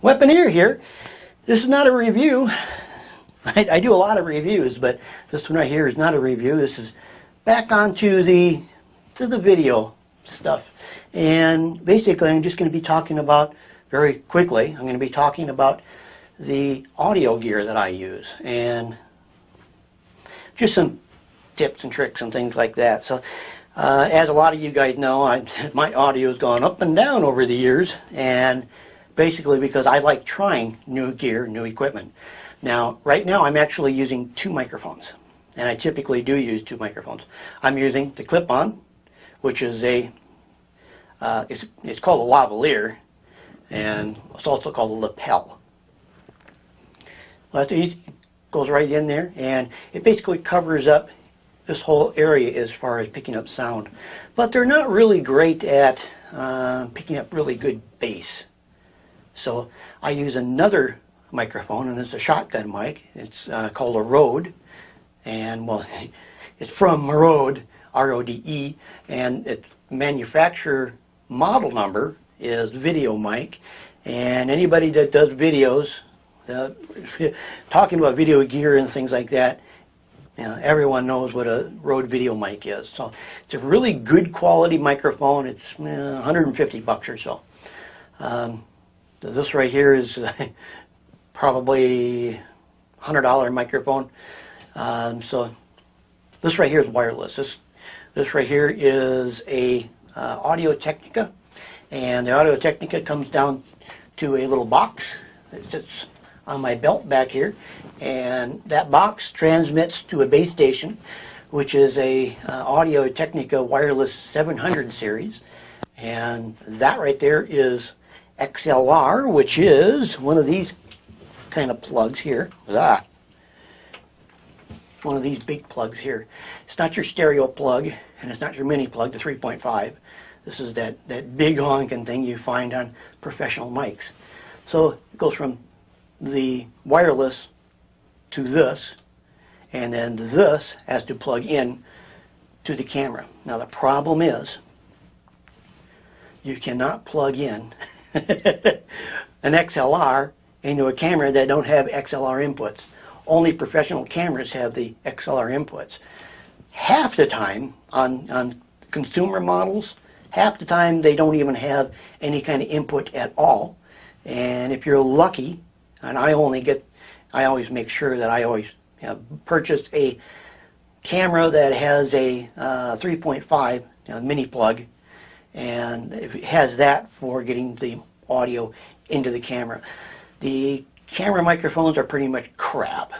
Weaponeer here. This is not a review. I do a lot of reviews, but this one right here is not a review. This is back onto the video stuff. And basically I'm just going to be talking about, very quickly, I'm going to be talking about the audio gear that I use and just some tips and tricks and things like that. So as a lot of you guys know, my audio has gone up and down over the years, and basically because I like trying new gear, new equipment. Now, right now I'm actually using two microphones, and I typically do use two microphones. I'm using the clip-on, which is it's called a lavalier, and it's also called a lapel. Well, it goes right in there, and it basically covers up this whole area as far as picking up sound. But they're not really great at picking up really good bass. So I use another microphone, and it's a shotgun mic. It's called a Rode, and well, it's from Rode, R-O-D-E, and its manufacturer model number is Video Mic. And anybody that does videos, talking about video gear and things like that, you know, everyone knows what a Rode Video Mic is. So it's a really good quality microphone. It's $150 or so. This right here is probably $100 microphone. So this right here is wireless. This right here is a Audio Technica, and the Audio Technica comes down to a little box that sits on my belt back here, and that box transmits to a base station, which is a Audio Technica Wireless 700 series, and that right there is XLR, which is one of these kind of plugs here. One of these big plugs here. It's not your stereo plug, and it's not your mini plug, the 3.5. This is that big honking thing you find on professional mics. So it goes from the wireless to this, and then this has to plug in to the camera. Now the problem is you cannot plug in an XLR into a camera that don't have XLR inputs. Only professional cameras have the XLR inputs. Half the time on consumer models, half the time they don't even have any kind of input at all. And if you're lucky, and I always make sure that I always purchase a camera that has a 3.5 mini plug, and it has that for getting the audio into the camera. The camera microphones are pretty much crap.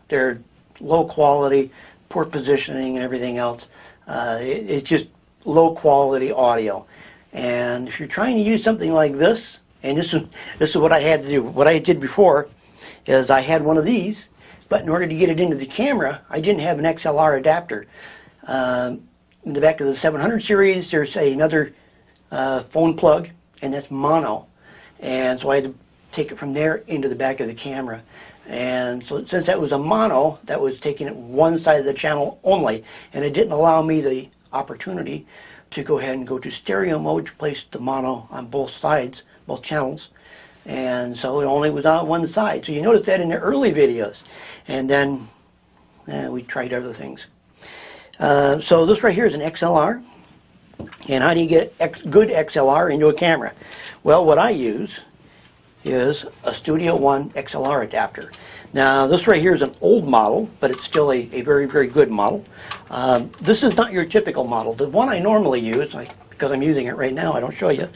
They're low quality, poor positioning and everything else. It's just low quality audio. And if you're trying to use something like this, and this is what I had to do. What I did before is I had one of these, but in order to get it into the camera, I didn't have an XLR adapter. In the back of the 700 series, there's another phone plug, and that's mono. And so I had to take it from there into the back of the camera. And so since that was a mono, that was taking it one side of the channel only, and it didn't allow me the opportunity to go ahead and go to stereo mode to place the mono on both sides, both channels. And so it only was on one side. So you notice that in the early videos. And then we tried other things. So this right here is an XLR. And how do you get good XLR into a camera? Well, what I use is a Studio One XLR adapter. Now this right here is an old model, but it's still a very, very good model. This is not your typical model. The one I normally use, because I'm using it right now, I don't show you,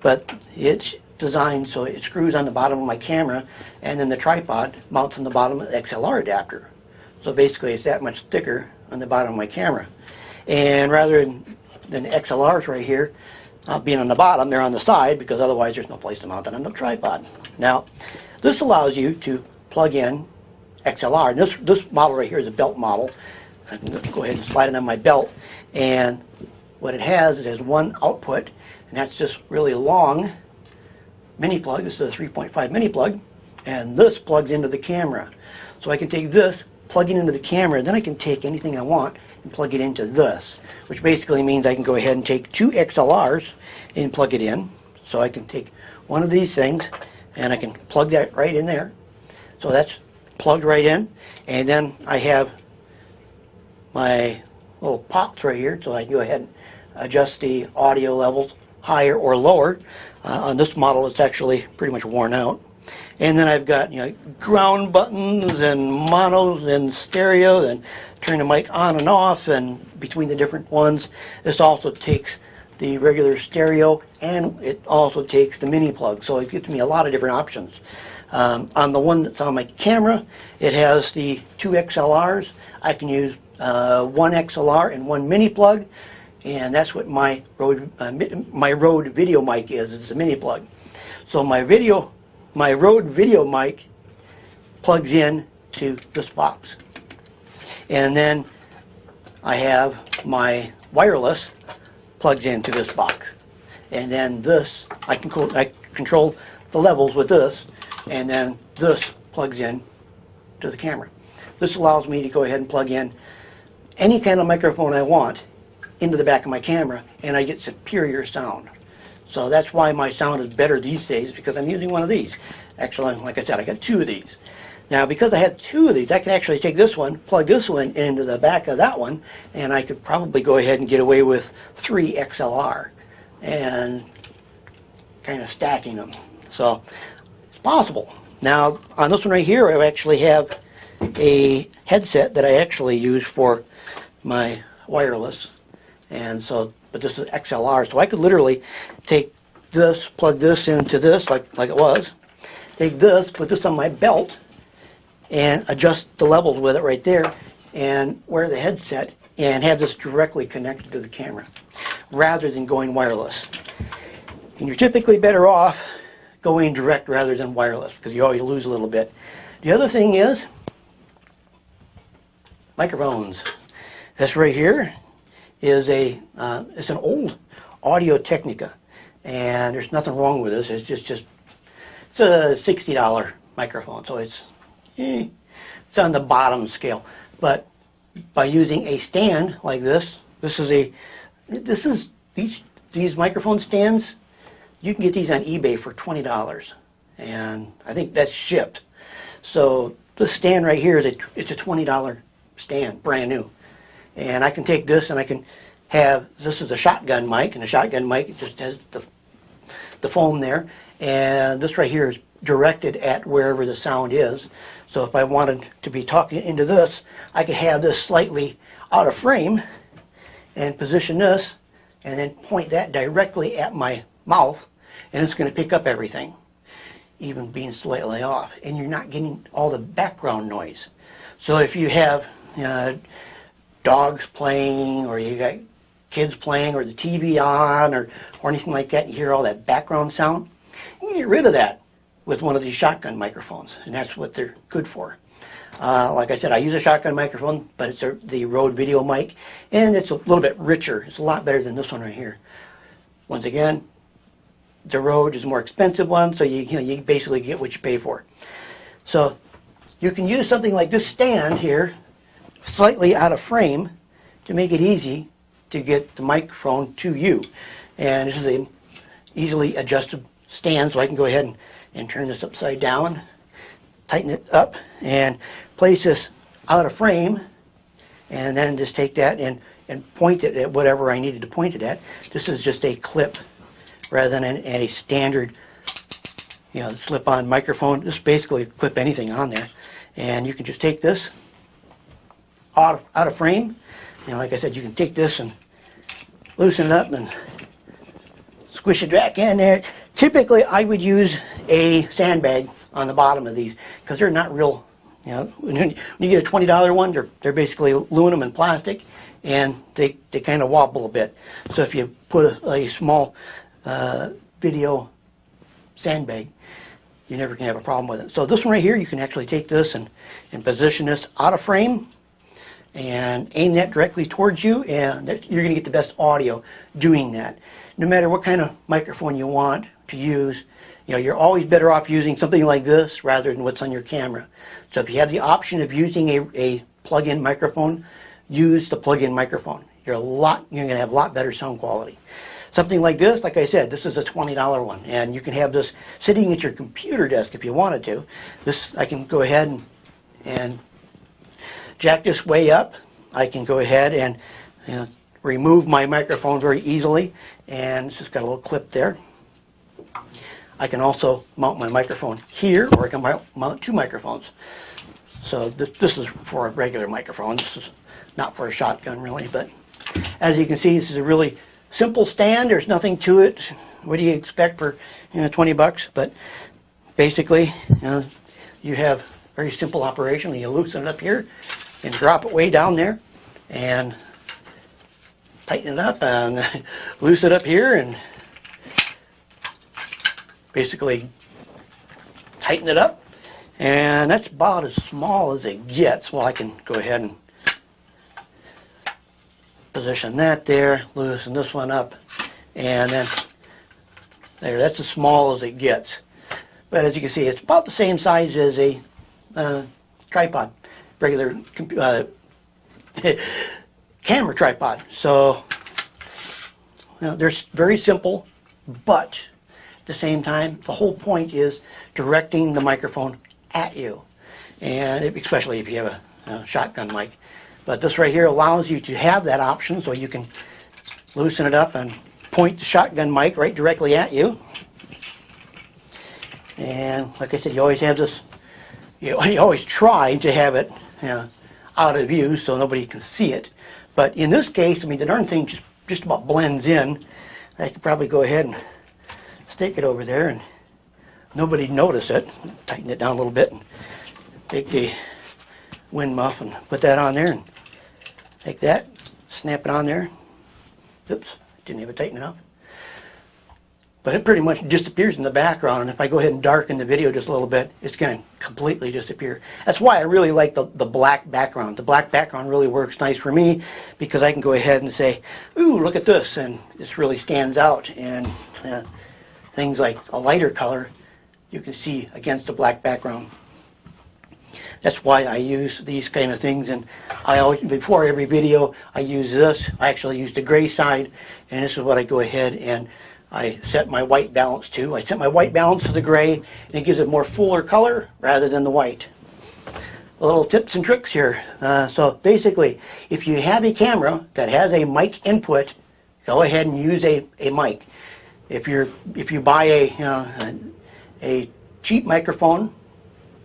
but it's designed so it screws on the bottom of my camera, and then the tripod mounts on the bottom of the XLR adapter. So basically it's that much thicker on the bottom of my camera. And rather than the XLRs right here being on the bottom, they're on the side, because otherwise there's no place to mount it on the tripod. Now this allows you to plug in XLR. And this model right here is a belt model. I can go ahead and slide it on my belt, and what it has one output, and that's just really long mini plug. This is a 3.5 mini plug, and this plugs into the camera. So I can take this, plug it into the camera, then I can take anything I want and plug it into this, which basically means I can go ahead and take two XLRs and plug it in. So I can take one of these things, and I can plug that right in there. So that's plugged right in, and then I have my little pots right here, so I can go ahead and adjust the audio levels higher or lower. On this model, it's actually pretty much worn out. And then I've got, you know, ground buttons and monos and stereo, and turn the mic on and off and between the different ones. This also takes the regular stereo, and it also takes the mini plug, so it gives me a lot of different options. On the one that's on my camera, it has the 2 XLRs. I can use 1 XLR and 1 mini plug, and that's what my Rode video mic is. It's a mini plug. So my Rode video mic plugs in to this box, and then I have my wireless plugs into this box, and then this I control the levels with this, and then this plugs in to the camera. This allows me to go ahead and plug in any kind of microphone I want into the back of my camera, and I get superior sound. So that's why my sound is better these days, because I'm using one of these. Actually, like I said, I got 2 of these. Now, because I had 2 of these, I can actually take this one, plug this one into the back of that one, and I could probably go ahead and get away with 3 XLR and kind of stacking them. So it's possible. Now, on this one right here, I actually have a headset that I actually use for my wireless, and so, but this is XLR, so I could literally take this, plug this into this like it was, take this, put this on my belt, and adjust the levels with it right there, and wear the headset and have this directly connected to the camera rather than going wireless. And you're typically better off going direct rather than wireless, because you always lose a little bit. The other thing is microphones. This right here is it's an old Audio Technica, and there's nothing wrong with this. It's just it's a $60 microphone, so it's on the bottom scale. But by using a stand like this, these microphone stands, you can get these on eBay for $20, and I think that's shipped. So this stand right here it's a $20 stand, brand new. And I can take this and I can have, this is a shotgun mic, and the shotgun mic just has the foam there, and this right here is directed at wherever the sound is. So if I wanted to be talking into this, I could have this slightly out of frame and position this and then point that directly at my mouth, and it's going to pick up everything, even being slightly off, and you're not getting all the background noise. So if you have dogs playing, or you got kids playing, or the TV on, or anything like that, you hear all that background sound, you can get rid of that with one of these shotgun microphones, and that's what they're good for. Like I said, I use a shotgun microphone, but it's the Rode video mic, and it's a little bit richer. It's a lot better than this one right here. Once again, the Rode is a more expensive one, so you basically get what you pay for. So you can use something like this stand here, slightly out of frame, to make it easy to get the microphone to you. And this is a easily adjusted stand, so I can go ahead and turn this upside down, tighten it up, and place this out of frame, and then just take that and point it at whatever I needed to point it at. This is just a clip rather than a standard, slip-on microphone. Just basically clip anything on there, and you can just take this out of frame. Like I said, you can take this and loosen it up and squish it back in there. Typically, I would use a sandbag on the bottom of these, because they're not real, when you get a $20 one, they're basically aluminum and plastic, and they kind of wobble a bit. So if you put a small video sandbag, you never can have a problem with it. So this one right here, you can actually take this and position this out of frame and aim that directly towards you, and you're going to get the best audio doing that. No matter what kind of microphone you want to use, you're always better off using something like this rather than what's on your camera. So if you have the option of using a plug-in microphone, use the plug-in microphone. You're going to have a lot better sound quality. Something like this, like I said, this is a $20 one, and you can have this sitting at your computer desk if you wanted to. This, I can go ahead and jack this way up. I can go ahead and remove my microphone very easily, and it's just got a little clip there. I can also mount my microphone here, or I can mount two microphones. So this is for a regular microphone. This is not for a shotgun really, but as you can see, this is a really simple stand. There's nothing to it. What do you expect for 20 bucks? But basically, you have very simple operation. You loosen it up here and drop it way down there, and tighten it up and loosen it up here, and basically tighten it up, and that's about as small as it gets. Well, I can go ahead and position that there, loosen this one up, and then there, that's as small as it gets. But as you can see, it's about the same size as a tripod, regular camera tripod. So they're very simple, but at the same time, the whole point is directing the microphone at you, and especially if you have a shotgun mic. But this right here allows you to have that option, so you can loosen it up and point the shotgun mic right directly at you. And like I said, you always have this, you always try to have it out of view so nobody can see it. But in this case, I mean, the darn thing just about blends in. I could probably go ahead and stick it over there and nobody'd notice it. Tighten it down a little bit and take the wind muff and put that on there, and take that, snap it on there. Oops, didn't have it tighten enough. But it pretty much disappears in the background, and if I go ahead and darken the video just a little bit, it's going to completely disappear. That's why I really like the black background. The black background really works nice for me, because I can go ahead and say, ooh, look at this, and this really stands out. And things like a lighter color you can see against the black background. That's why I use these kind of things, and I always, before every video, I use this. I actually use the gray side, and this is what I go ahead and I set my white balance to. I set my white balance to the gray, and it gives it more fuller color rather than the white. Little tips and tricks here. So basically, if you have a camera that has a mic input, go ahead and use a mic. If you buy a cheap microphone,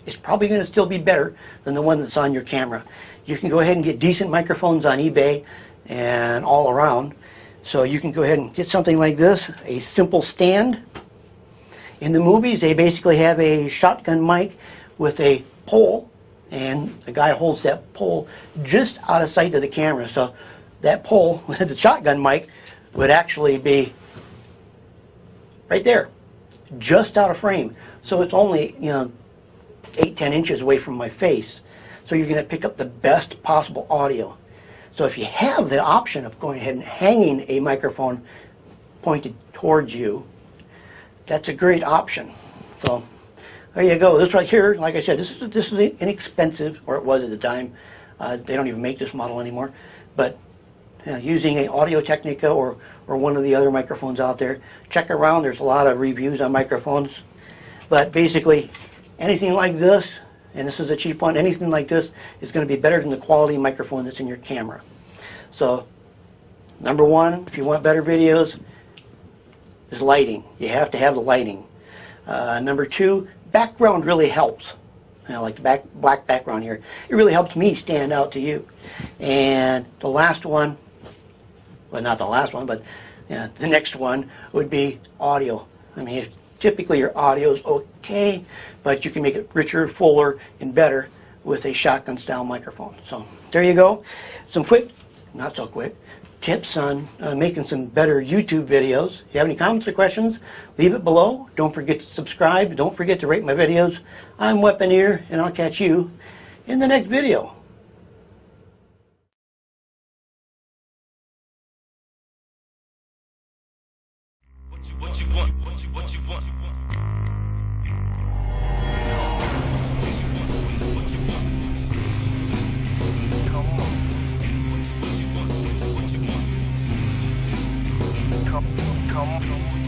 it's probably going to still be better than the one that's on your camera. You can go ahead and get decent microphones on eBay and all around. So you can go ahead and get something like this, a simple stand. In the movies, they basically have a shotgun mic with a pole, and the guy holds that pole just out of sight of the camera. So that pole, the shotgun mic, would actually be right there, just out of frame. So it's only 8-10 inches away from my face. So you're going to pick up the best possible audio. So if you have the option of going ahead and hanging a microphone pointed towards you, that's a great option. So there you go. This right here, like I said, this is inexpensive, or it was at the time. They don't even make this model anymore. But using an Audio-Technica or one of the other microphones out there, check around. There's a lot of reviews on microphones. But basically, anything like this, and this is a cheap one, anything like this is going to be better than the quality microphone that's in your camera. So, number one, if you want better videos, is lighting. You have to have the lighting. Number two, background really helps. Like the black background here. It really helps me stand out to you. And the last one, well, not the last one, but the next one would be audio. I mean, typically your audio is okay, but you can make it richer, fuller, and better with a shotgun style microphone. So there you go. Some quick, not so quick, tips on making some better YouTube videos. If you have any comments or questions, leave it below. Don't forget to subscribe. Don't forget to rate my videos. I'm Weaponeer, and I'll catch you in the next video. What you want? What you want? Come on. come.